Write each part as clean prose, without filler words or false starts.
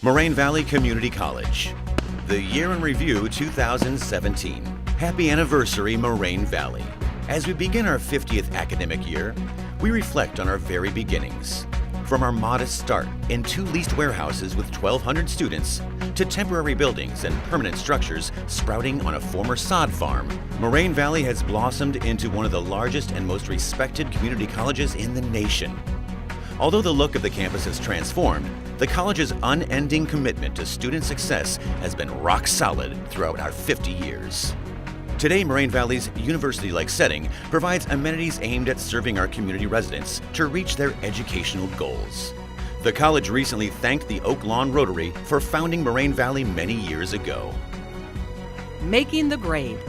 Moraine Valley Community College. The Year in Review 2017. Happy anniversary, Moraine Valley. As we begin our 50th academic year, we reflect on our very beginnings. From our modest start in 2 leased warehouses with 1,200 students to temporary buildings and permanent structures sprouting on a former sod farm, Moraine Valley has blossomed into one of the largest and most respected community colleges in the nation. Although the look of the campus has transformed, the college's unending commitment to student success has been rock solid throughout our 50 years. Today, Moraine Valley's university-like setting provides amenities aimed at serving our community residents to reach their educational goals. The college recently thanked the Oak Lawn Rotary for founding Moraine Valley many years ago. Making the grade.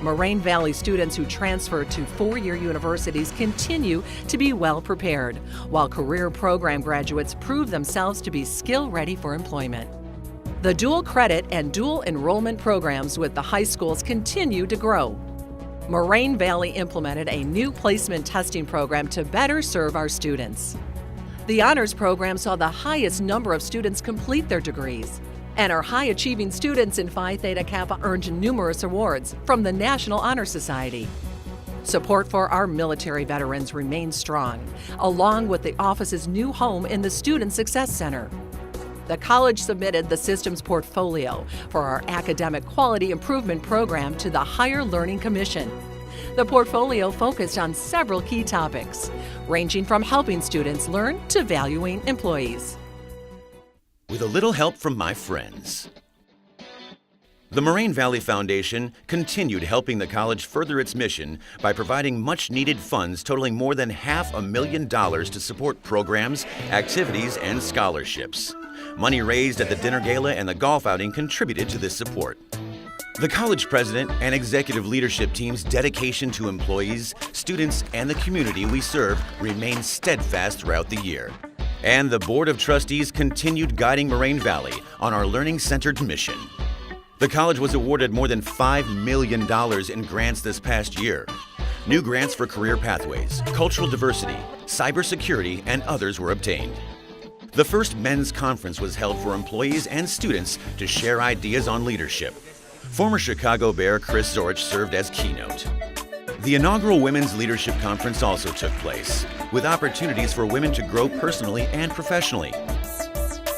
Moraine Valley students who transfer to 4-year universities continue to be well prepared, while career program graduates prove themselves to be skill-ready for employment. The dual credit and dual enrollment programs with the high schools continue to grow. Moraine Valley implemented a new placement testing program to better serve our students. The honors program saw the highest number of students complete their degrees, and our high-achieving students in Phi Theta Kappa earned numerous awards from the National Honor Society. Support for our military veterans remains strong, along with the office's new home in the Student Success Center. The college submitted the systems portfolio for our Academic Quality Improvement Program to the Higher Learning Commission. The portfolio focused on several key topics, ranging from helping students learn to valuing employees. With a little help from my friends. The Moraine Valley Foundation continued helping the college further its mission by providing much-needed funds totaling more than $500,000 to support programs, activities, and scholarships. Money raised at the dinner gala and the golf outing contributed to this support. The college president and executive leadership team's dedication to employees, students, and the community we serve remained steadfast throughout the year. And the Board of Trustees continued guiding Moraine Valley on our learning-centered mission. The college was awarded more than $5 million in grants this past year. New grants for career pathways, cultural diversity, cybersecurity, and others were obtained. The first men's conference was held for employees and students to share ideas on leadership. Former Chicago Bear Chris Zorich served as keynote. The inaugural Women's Leadership Conference also took place, with opportunities for women to grow personally and professionally.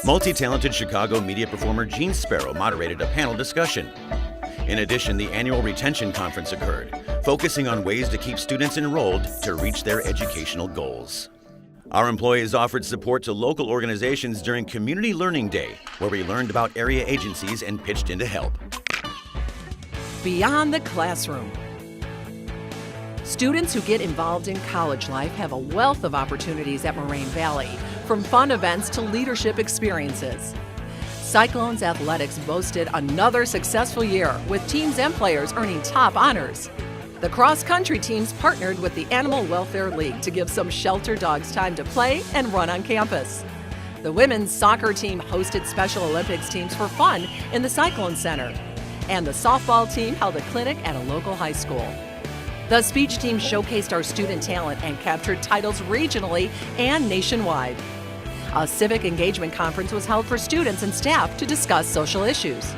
Multi-talented Chicago media performer Gene Sparrow moderated a panel discussion. In addition, the annual Retention Conference occurred, focusing on ways to keep students enrolled to reach their educational goals. Our employees offered support to local organizations during Community Learning Day, where we learned about area agencies and pitched in to help. Beyond the classroom. Students who get involved in college life have a wealth of opportunities at Moraine Valley, from fun events to leadership experiences. Cyclones Athletics boasted another successful year, with teams and players earning top honors. The cross-country teams partnered with the Animal Welfare League to give some shelter dogs time to play and run on campus. The women's soccer team hosted Special Olympics teams for fun in the Cyclone Center, and the softball team held a clinic at a local high school. The speech team showcased our student talent and captured titles regionally and nationwide. A civic engagement conference was held for students and staff to discuss social issues.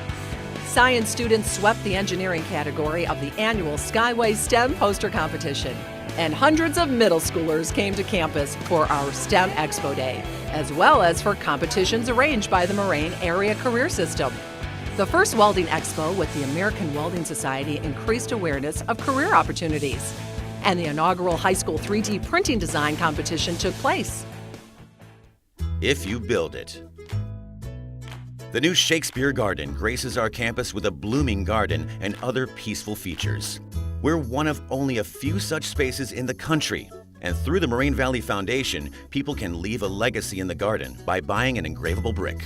Science students swept the engineering category of the annual Skyway STEM poster competition. And hundreds of middle schoolers came to campus for our STEM Expo Day, as well as for competitions arranged by the Moraine Area Career System. The first Welding Expo with the American Welding Society increased awareness of career opportunities. And the inaugural high school 3D printing design competition took place. If you build it. The new Shakespeare Garden graces our campus with a blooming garden and other peaceful features. We're one of only a few such spaces in the country, and through the Moraine Valley Foundation, people can leave a legacy in the garden by buying an engravable brick.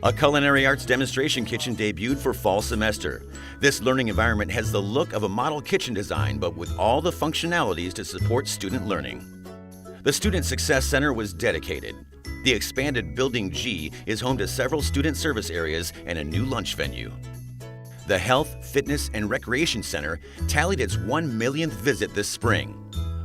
A culinary arts demonstration kitchen debuted for fall semester. This learning environment has the look of a model kitchen design, but with all the functionalities to support student learning. The Student Success Center was dedicated. The expanded Building G is home to several student service areas and a new lunch venue. The Health, Fitness, and Recreation Center tallied its 1 millionth visit this spring.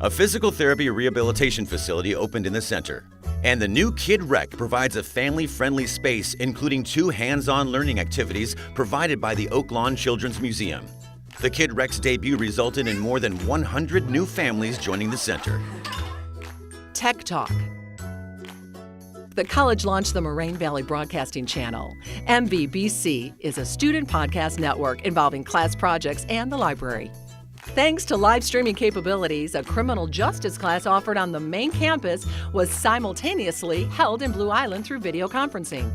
A physical therapy rehabilitation facility opened in the center. And the new Kid Rec provides a family-friendly space, including 2 hands-on learning activities provided by the Oak Lawn Children's Museum. The Kid Rec's debut resulted in more than 100 new families joining the center. Tech Talk. The college launched the Moraine Valley Broadcasting Channel. MVBC is a student podcast network involving class projects and the library. Thanks to live streaming capabilities, a criminal justice class offered on the main campus was simultaneously held in Blue Island through video conferencing.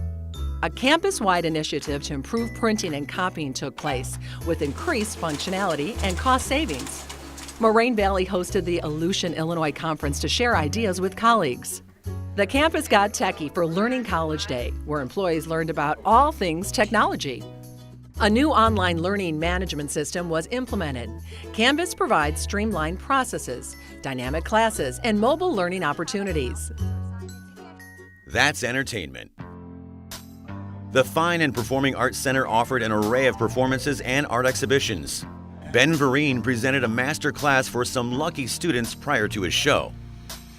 A campus-wide initiative to improve printing and copying took place, with increased functionality and cost savings. Moraine Valley hosted the Aleutian, Illinois Conference to share ideas with colleagues. The campus got techie for Learning College Day, where employees learned about all things technology. A new online learning management system was implemented. Canvas provides streamlined processes, dynamic classes, and mobile learning opportunities. That's entertainment. The Fine and Performing Arts Center offered an array of performances and art exhibitions. Ben Vereen presented a master class for some lucky students prior to his show.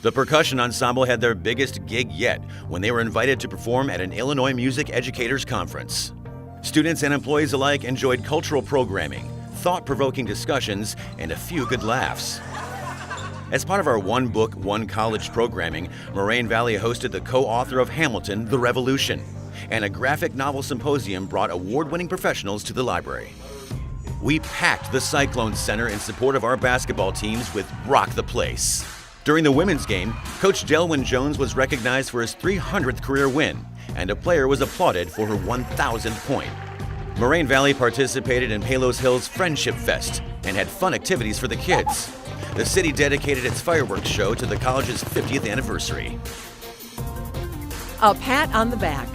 The percussion ensemble had their biggest gig yet when they were invited to perform at an Illinois Music Educators Conference. Students and employees alike enjoyed cultural programming, thought-provoking discussions, and a few good laughs. As part of our One Book, One College programming, Moraine Valley hosted the co-author of Hamilton, The Revolution, and a graphic novel symposium brought award-winning professionals to the library. We packed the Cyclone Center in support of our basketball teams with Rock the Place. During the women's game, Coach Delwyn Jones was recognized for his 300th career win, and a player was applauded for her 1,000th point. Moraine Valley participated in Palos Hills Friendship Fest and had fun activities for the kids. The city dedicated its fireworks show to the college's 50th anniversary. A pat on the back.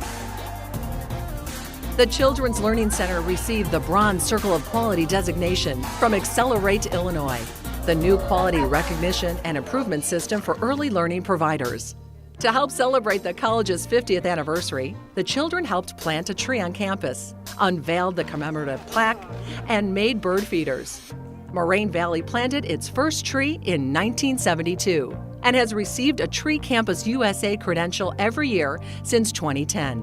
The Children's Learning Center received the Bronze Circle of Quality designation from Accelerate Illinois, the new quality recognition and improvement system for early learning providers. To help celebrate the college's 50th anniversary, the children helped plant a tree on campus, unveiled the commemorative plaque, and made bird feeders. Moraine Valley planted its first tree in 1972 and has received a Tree Campus USA credential every year since 2010.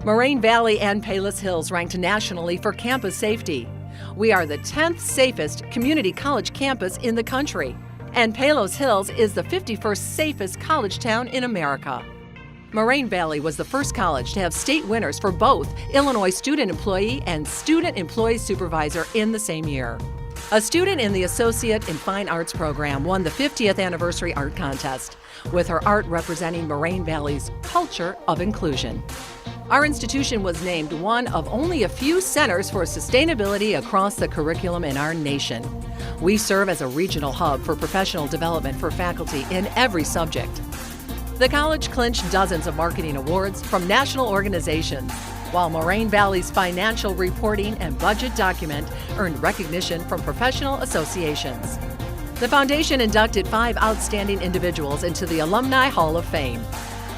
Moraine Valley and Palos Hills ranked nationally for campus safety. We are the 10th safest community college campus in the country, and Palos Hills is the 51st safest college town in America. Moraine Valley was the first college to have state winners for both Illinois Student Employee and Student Employee Supervisor in the same year. A student in the Associate in Fine Arts program won the 50th Anniversary Art Contest, with her art representing Moraine Valley's culture of inclusion. Our institution was named one of only a few centers for sustainability across the curriculum in our nation. We serve as a regional hub for professional development for faculty in every subject. The college clinched dozens of marketing awards from national organizations, while Moraine Valley's financial reporting and budget document earned recognition from professional associations. The foundation inducted 5 outstanding individuals into the Alumni Hall of Fame.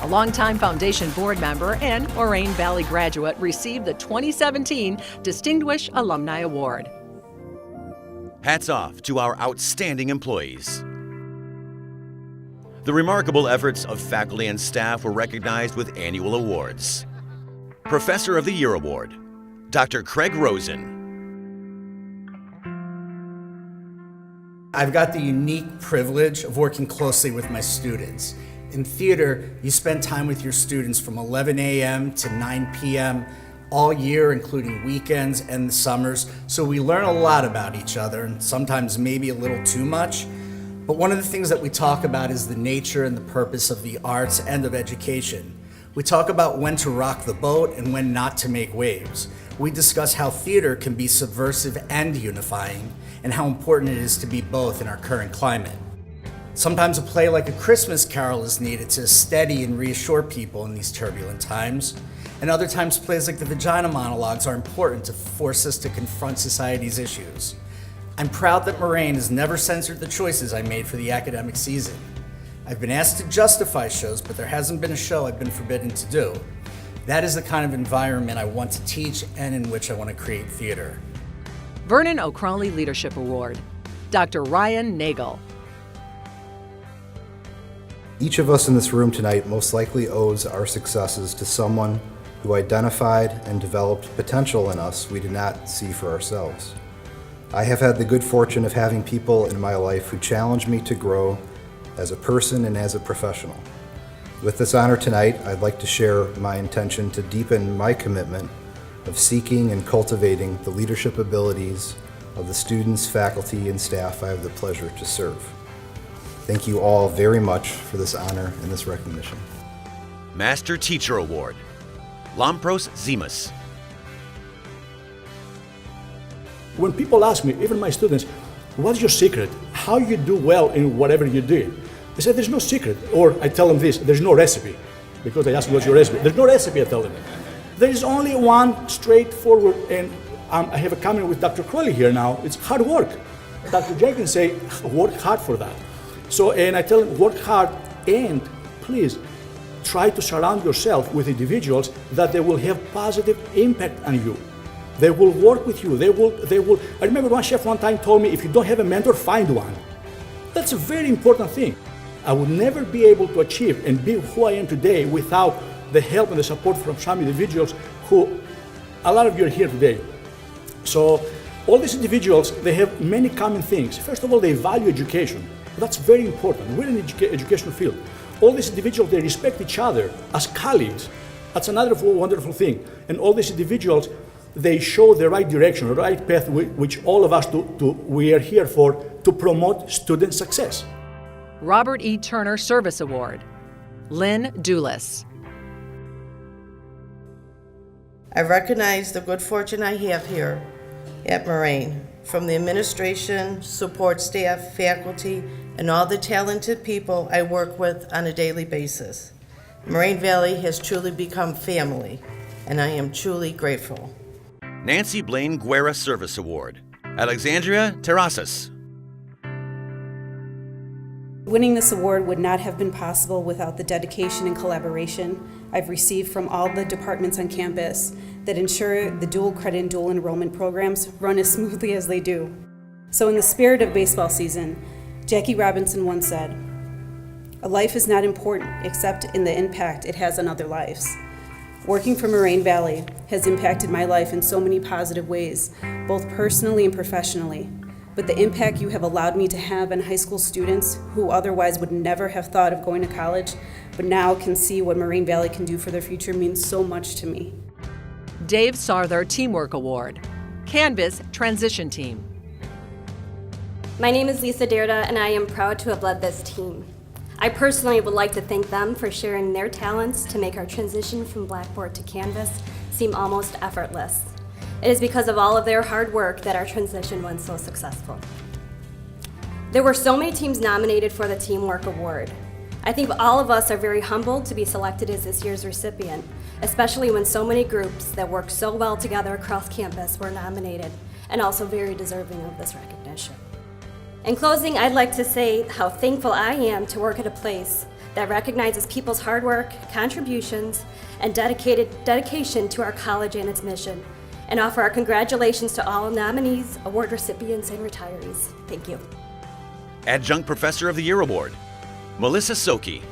A longtime foundation board member and Moraine Valley graduate received the 2017 Distinguished Alumni Award. Hats off to our outstanding employees. The remarkable efforts of faculty and staff were recognized with annual awards. Professor of the Year Award, Dr. Craig Rosen. I've got the unique privilege of working closely with my students. In theater, you spend time with your students from 11 a.m. to 9 p.m. all year, including weekends and the summers, so we learn a lot about each other, and sometimes maybe a little too much. But one of the things that we talk about is the nature and the purpose of the arts and of education. We talk about when to rock the boat and when not to make waves. We discuss how theater can be subversive and unifying, and how important it is to be both in our current climate. Sometimes a play like A Christmas Carol is needed to steady and reassure people in these turbulent times. And other times plays like the Vagina Monologues are important to force us to confront society's issues. I'm proud that Moraine has never censored the choices I made for the academic season. I've been asked to justify shows, but there hasn't been a show I've been forbidden to do. That is the kind of environment I want to teach and in which I want to create theater. Vernon O'Crawley Leadership Award, Dr. Ryan Nagel. Each of us in this room tonight most likely owes our successes to someone who identified and developed potential in us we did not see for ourselves. I have had the good fortune of having people in my life who challenged me to grow as a person and as a professional. With this honor tonight, I'd like to share my intention to deepen my commitment of seeking and cultivating the leadership abilities of the students, faculty, and staff I have the pleasure to serve. Thank you all very much for this honor and this recognition. Master Teacher Award, Lampros Zimas. When people ask me, even my students, what's your secret? How you do well in whatever you do? They say there's no secret. Or I tell them this, there's no recipe. Because they ask me what's your recipe. There's no recipe, I tell them. There is only one straightforward, and I have a comment with Dr. Crowley here now, it's hard work. Dr. Jenkins say, work hard for that. So, and I tell them, work hard, and please try to surround yourself with individuals that they will have positive impact on you. They will work with you. They will. I remember one chef one time told me, if you don't have a mentor, find one. That's a very important thing. I would never be able to achieve and be who I am today without the help and the support from some individuals who, a lot of you are here today. So all these individuals, they have many common things. First of all, they value education. That's very important. We're in the educational field. All these individuals, they respect each other as colleagues. That's another wonderful thing. And all these individuals, they show the right direction, the right path, which all of us we are here for, to promote student success. Robert E. Turner Service Award, Lynn Dulis. I recognize the good fortune I have here at Moraine, from the administration, support staff, faculty, and all the talented people I work with on a daily basis. Moraine Valley has truly become family, and I am truly grateful. Nancy Blaine Guerra Service Award, Alexandria Terrasas. Winning this award would not have been possible without the dedication and collaboration I've received from all the departments on campus that ensure the dual credit and dual enrollment programs run as smoothly as they do. So in the spirit of baseball season, Jackie Robinson once said, "A life is not important except in the impact it has on other lives." Working for Moraine Valley has impacted my life in so many positive ways, both personally and professionally. But the impact you have allowed me to have on high school students who otherwise would never have thought of going to college, but now can see what Moraine Valley can do for their future, means so much to me. Dave Sarther Teamwork Award, Canvas Transition Team. My name is Lisa Derda, and I am proud to have led this team. I personally would like to thank them for sharing their talents to make our transition from Blackboard to Canvas seem almost effortless. It is because of all of their hard work that our transition was so successful. There were so many teams nominated for the Teamwork Award. I think all of us are very humbled to be selected as this year's recipient, especially when so many groups that work so well together across campus were nominated, and also very deserving of this recognition. In closing, I'd like to say how thankful I am to work at a place that recognizes people's hard work, contributions, and dedication to our college and its mission, and offer our congratulations to all nominees, award recipients, and retirees. Thank you. Adjunct Professor of the Year Award, Melissa Soki.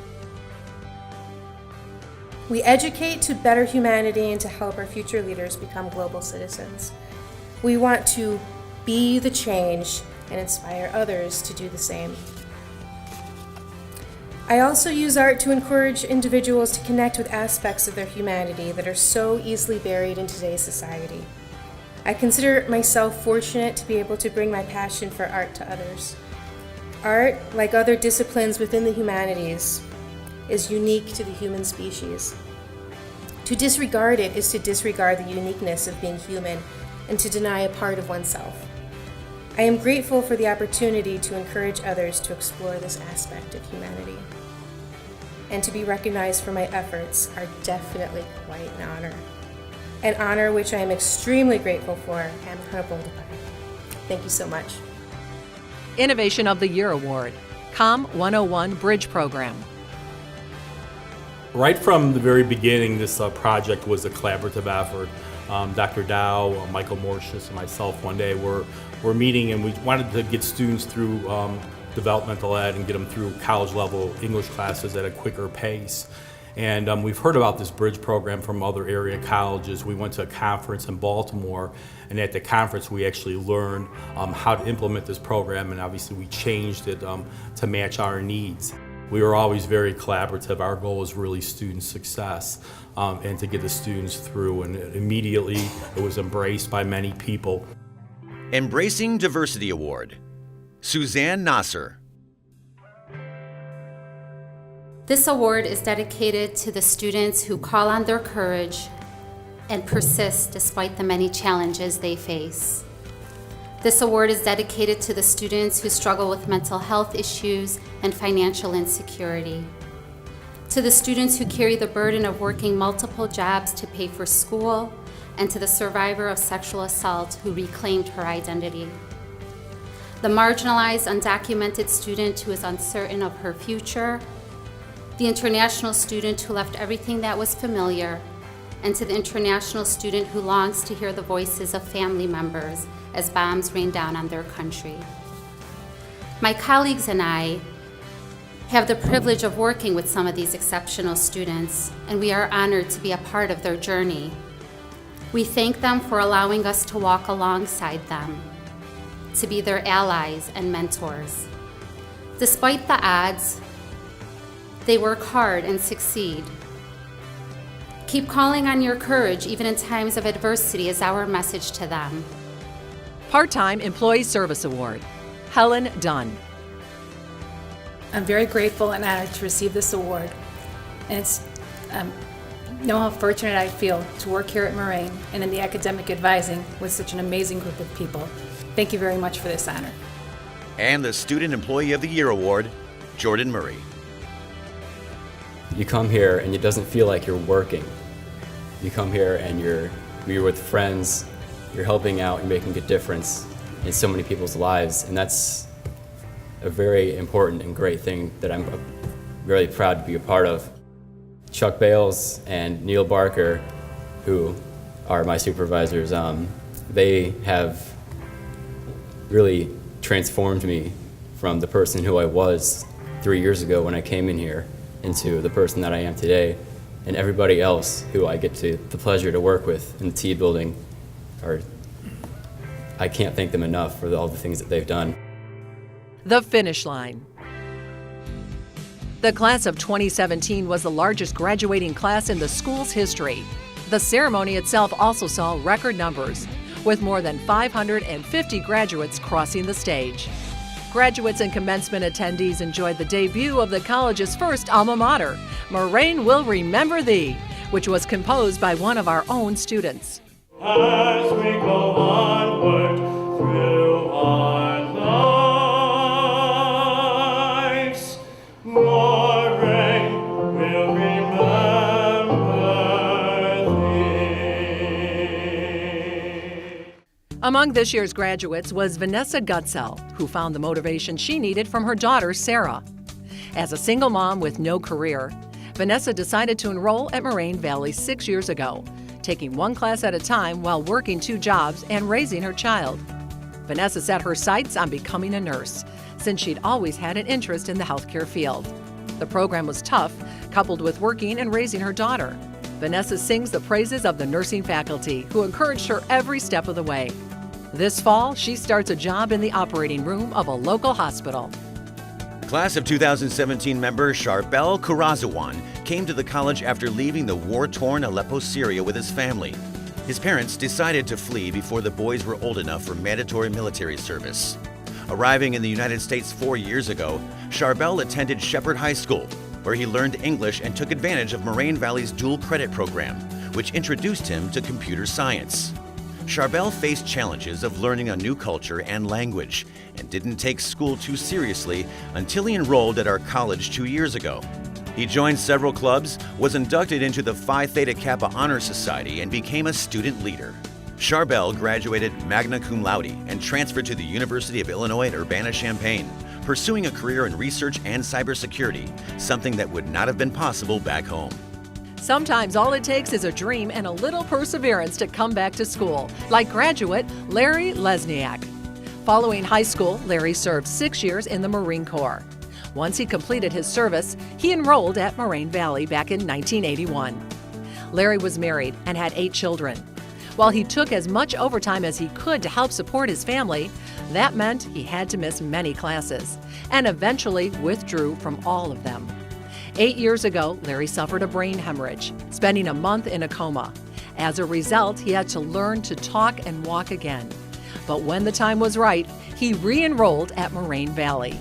We educate to better humanity and to help our future leaders become global citizens. We want to be the change and inspire others to do the same. I also use art to encourage individuals to connect with aspects of their humanity that are so easily buried in today's society. I consider myself fortunate to be able to bring my passion for art to others. Art, like other disciplines within the humanities, is unique to the human species. To disregard it is to disregard the uniqueness of being human and to deny a part of oneself. I am grateful for the opportunity to encourage others to explore this aspect of humanity. And to be recognized for my efforts are definitely quite an honor which I am extremely grateful for and humbled by. Thank you so much. Innovation of the Year Award, COM 101 Bridge Program. Right from the very beginning, this project was a collaborative effort. Dr. Dow, Michael Morshus, and myself one day were meeting, and we wanted to get students through developmental ed and get them through college level English classes at a quicker pace. And we've heard about this bridge program from other area colleges. We went to a conference in Baltimore, and at the conference we actually learned how to implement this program, and obviously we changed it to match our needs. We were always very collaborative. Our goal was really student success and to get the students through, and immediately it was embraced by many people. Embracing Diversity Award, Suzanne Nasser. This award is dedicated to the students who call on their courage and persist despite the many challenges they face. This award is dedicated to the students who struggle with mental health issues and financial insecurity. To the students who carry the burden of working multiple jobs to pay for school, and to the survivor of sexual assault who reclaimed her identity. The marginalized, undocumented student who is uncertain of her future, the international student who left everything that was familiar, and to the international student who longs to hear the voices of family members as bombs rain down on their country. My colleagues and I have the privilege of working with some of these exceptional students, and we are honored to be a part of their journey. We thank them for allowing us to walk alongside them, to be their allies and mentors. Despite the odds, they work hard and succeed. Keep calling on your courage even in times of adversity is our message to them. Part-Time Employee Service Award, Helen Dunn. I'm very grateful and honored to receive this award. And it's know how fortunate I feel to work here at Moraine and in the academic advising with such an amazing group of people. Thank you very much for this honor. And the Student Employee of the Year Award, Jordan Murray. You come here and it doesn't feel like you're working. You come here and you're with friends, you're helping out, you're making a difference in so many people's lives, and that's a very important and great thing that I'm really proud to be a part of. Chuck Bales and Neil Barker, who are my supervisors, they have really transformed me from the person who I was 3 years ago when I came in here into the person that I am today. And everybody else who I get the pleasure to work with in the T building, I can't thank them enough for all the things that they've done. The finish line. The class of 2017 was the largest graduating class in the school's history. The ceremony itself also saw record numbers, with more than 550 graduates crossing the stage. Graduates and commencement attendees enjoyed the debut of the college's first alma mater, Moraine Will Remember Thee, which was composed by one of our own students. As we go onward through our lives, Moraine will remember thee. Among this year's graduates was Vanessa Gutzell, who found the motivation she needed from her daughter, Sarah. As a single mom with no career, Vanessa decided to enroll at Moraine Valley 6 years ago, taking one class at a time while working 2 jobs and raising her child. Vanessa set her sights on becoming a nurse, since she'd always had an interest in the healthcare field. The program was tough, coupled with working and raising her daughter. Vanessa sings the praises of the nursing faculty, who encouraged her every step of the way. This fall, she starts a job in the operating room of a local hospital. Class of 2017 member Charbel Kurazawan came to the college after leaving the war-torn Aleppo, Syria with his family. His parents decided to flee before the boys were old enough for mandatory military service. Arriving in the United States 4 years ago, Charbel attended Shepherd High School, where he learned English and took advantage of Moraine Valley's dual credit program, which introduced him to computer science. Charbel faced challenges of learning a new culture and language and didn't take school too seriously until he enrolled at our college 2 years ago. He joined several clubs, was inducted into the Phi Theta Kappa Honor Society, and became a student leader. Charbel graduated magna cum laude and transferred to the University of Illinois at Urbana-Champaign, pursuing a career in research and cybersecurity, something that would not have been possible back home. Sometimes all it takes is a dream and a little perseverance to come back to school, like graduate Larry Lesniak. Following high school, Larry served 6 years in the Marine Corps. Once he completed his service, he enrolled at Moraine Valley back in 1981. Larry was married and had 8 children. While he took as much overtime as he could to help support his family, that meant he had to miss many classes and eventually withdrew from all of them. 8 years ago, Larry suffered a brain hemorrhage, spending a month in a coma. As a result, he had to learn to talk and walk again. But when the time was right, he re-enrolled at Moraine Valley.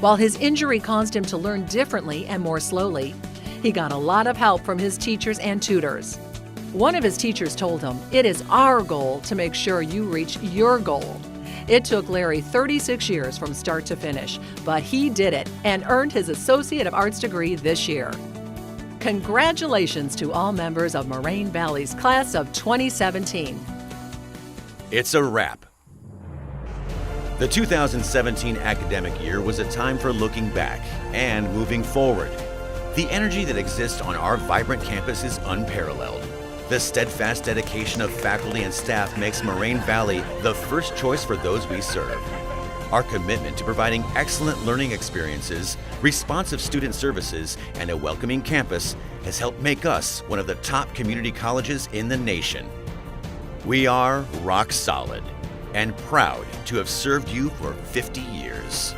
While his injury caused him to learn differently and more slowly, he got a lot of help from his teachers and tutors. One of his teachers told him, "It is our goal to make sure you reach your goal." It took Larry 36 years from start to finish, but he did it and earned his Associate of Arts degree this year. Congratulations to all members of Moraine Valley's class of 2017. It's a wrap. The 2017 academic year was a time for looking back and moving forward. The energy that exists on our vibrant campus is unparalleled. The steadfast dedication of faculty and staff makes Moraine Valley the first choice for those we serve. Our commitment to providing excellent learning experiences, responsive student services, and a welcoming campus has helped make us one of the top community colleges in the nation. We are rock solid and proud to have served you for 50 years.